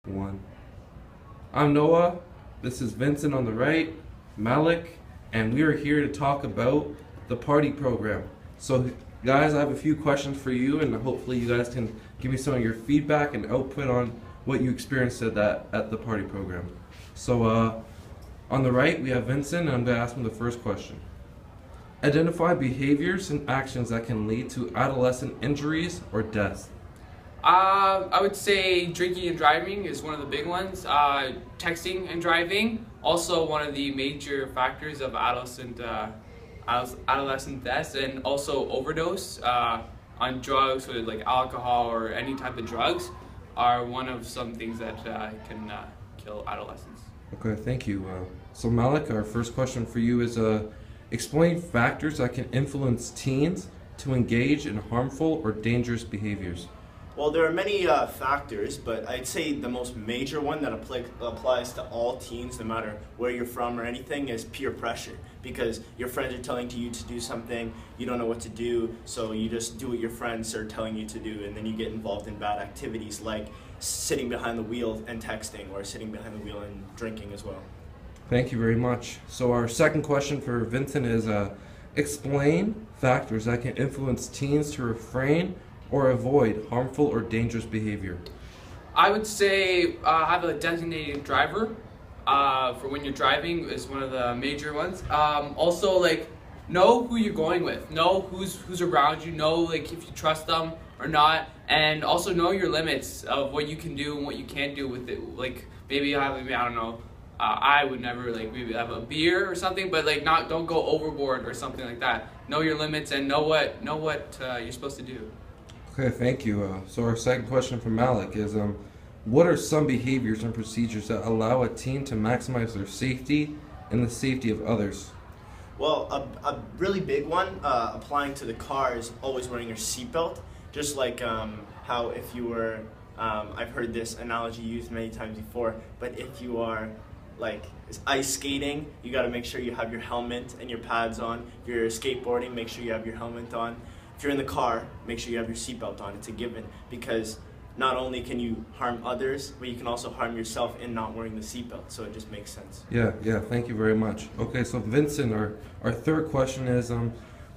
One. I'm Noah. This is Vincent on the right, Malik, and we are here to talk about the party program. So, guys, I have a few questions for you, and hopefully, you guys can give me some of your feedback and output on what you experienced at the party program. So, on the right, we have Vincent, and I'm going to ask him the first question. Identify behaviors and actions that can lead to adolescent injuries or deaths. I would say drinking and driving is one of the big ones. Texting and driving, also one of the major factors of adolescent deaths, and also overdose on drugs, whether like alcohol or any type of drugs, are one of some things that can kill adolescents. Okay, thank you. So Malik, our first question for you is explain factors that can influence teens to engage in harmful or dangerous behaviors. Well, there are many factors, but I'd say the most major one that applies to all teens, no matter where you're from or anything, is peer pressure. Because your friends are telling you to do something, you don't know what to do, so you just do what your friends are telling you to do, and then you get involved in bad activities like sitting behind the wheel and texting, or sitting behind the wheel and drinking as well. Thank you very much. So our second question for Vincent is explain factors that can influence teens to refrain or avoid harmful or dangerous behavior. I would say have a designated driver for when you're driving is one of the major ones. Also, like, know who you're going with, know who's around you, know like if you trust them or not, and also know your limits of what you can do and what you can't do with it. Like maybe I don't know. I would never like maybe have a beer or something, but like don't go overboard or something like that. Know your limits and know what you're supposed to do. Okay, thank you. So our second question for Malik is what are some behaviors and procedures that allow a teen to maximize their safety and the safety of others? Well, a really big one applying to the car is always wearing your seatbelt. Just like how if you were, I've heard this analogy used many times before, but if you are like ice skating, you got to make sure you have your helmet and your pads on. If you're skateboarding, make sure you have your helmet on. If you're in the car, make sure you have your seatbelt on. It's a given, because not only can you harm others, but you can also harm yourself in not wearing the seatbelt. So it just makes sense. Yeah, thank you very much. Okay, so Vincent, our third question is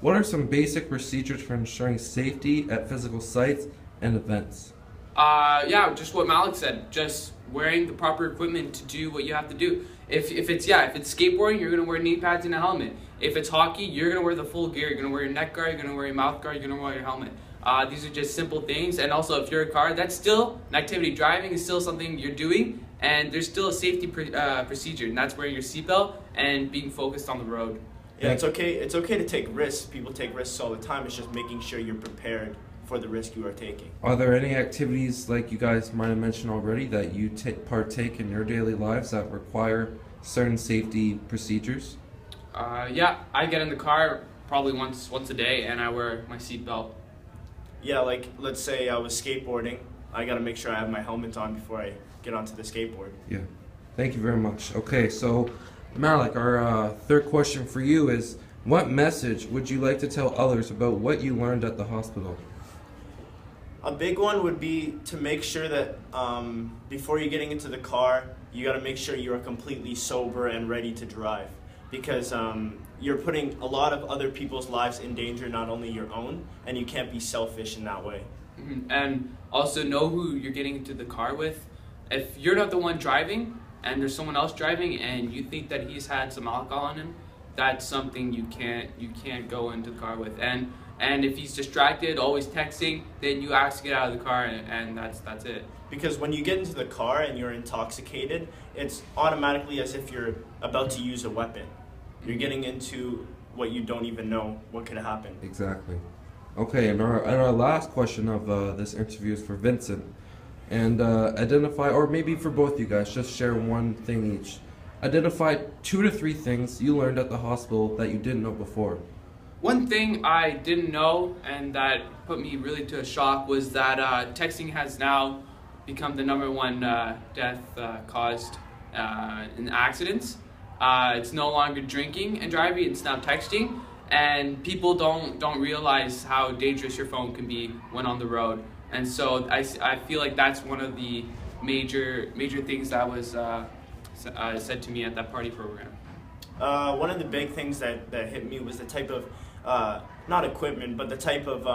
what are some basic procedures for ensuring safety at physical sites and events? Yeah, just what Malik said. Just wearing the proper equipment to do what you have to do. If it's skateboarding, you're gonna wear knee pads and a helmet. If it's hockey, you're gonna wear the full gear. You're gonna wear your neck guard. You're gonna wear your mouth guard. You're gonna wear your helmet. These are just simple things. And also, if you're a car, that's still an activity. Driving is still something you're doing, and there's still a safety procedure, and that's wearing your seatbelt and being focused on the road. Yeah, it's okay. It's okay to take risks. People take risks all the time. It's just making sure you're prepared for the risk you are taking. Are there any activities, like you guys might have mentioned already, that you partake in your daily lives that require certain safety procedures? Yeah, I get in the car probably once a day, and I wear my seatbelt. Yeah, like let's say I was skateboarding. I got to make sure I have my helmet on before I get onto the skateboard. Yeah, thank you very much. Okay, so Malik, our third question for you is, what message would you like to tell others about what you learned at the hospital? A big one would be to make sure that before you're getting into the car, you got to make sure you are completely sober and ready to drive, because you're putting a lot of other people's lives in danger, not only your own, and you can't be selfish in that way. Mm-hmm. And also know who you're getting into the car with. If you're not the one driving and there's someone else driving and you think that he's had some alcohol on him, that's something you can't go into the car with. And if he's distracted, always texting, then you ask to get out of the car, and that's it. Because when you get into the car and you're intoxicated, it's automatically as if you're about to use a weapon. You're getting into what you don't even know what could happen. Exactly. Okay, and our last question of this interview is for Vincent. And identify, or maybe for both you guys, just share one thing each. Identify 2 to 3 things you learned at the hospital that you didn't know before. One thing I didn't know and that put me really to a shock was that texting has now become the #1 death caused in accidents. It's no longer drinking and driving, it's now texting, and people don't realize how dangerous your phone can be when on the road. And so I feel like that's one of the major things that was said to me at that party program? One of the big things that hit me was the type of, not equipment, but the type of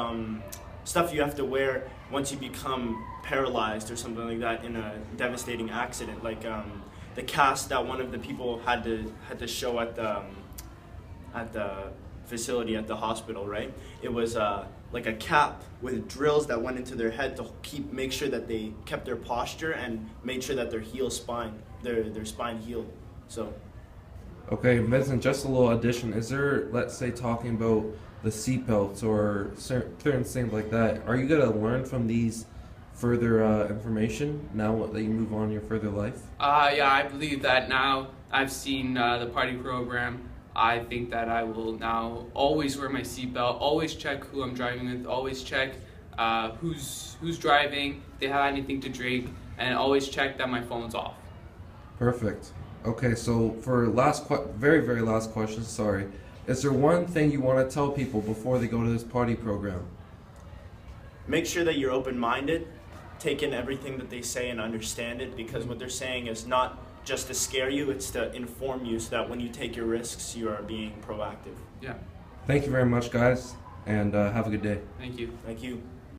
stuff you have to wear once you become paralyzed or something like that in a devastating accident. Like the cast that one of the people had to show at the facility at the hospital, right? It was like a cap with drills that went into their head to make sure that they kept their posture and made sure that their spine healed. So. Okay, Vincent, just a little addition. Is there, let's say, talking about the seatbelts or certain things like that, are you going to learn from these further information now that you move on in your further life? Yeah, I believe that now I've seen the party program. I think that I will now always wear my seatbelt, always check who I'm driving with, always check who's driving, if they have anything to drink, and always check that my phone's off. Perfect. Okay, so for very, very last question, sorry. Is there one thing you want to tell people before they go to this party program? Make sure that you're open-minded, take in everything that they say and understand it, because what they're saying is not just to scare you, it's to inform you so that when you take your risks, you are being proactive. Yeah. Thank you very much, guys, and have a good day. Thank you. Thank you.